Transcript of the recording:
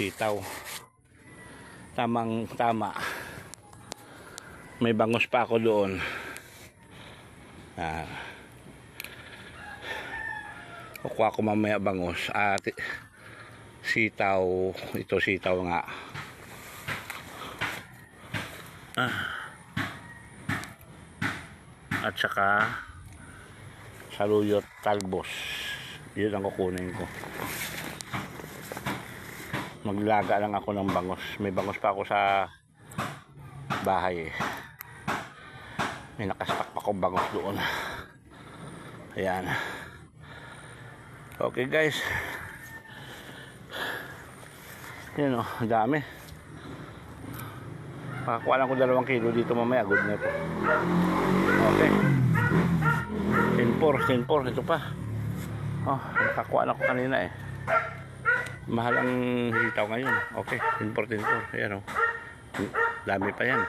Sitaw. Tamang tama. May bangus pa ako doon. Kukuha ko mamaya bangus at sitaw. Ito sitaw nga. At saka saluyot talbos. Yun ang kukunin ko. Maglaga lang ako ng bangus. May bangus pa ako sa bahay eh. May nakastak pa akong bangus doon. Ayan. Okay guys. Yan o, dami. Makakuha lang ko 2 kilo dito mamaya. Good na ito. Okay. 10-4 ito pa. Oh, nakakuha na ko kanina eh. Mahal ang sitaw ngayon. Okay, 10-4. Ayan o. Dami pa yan.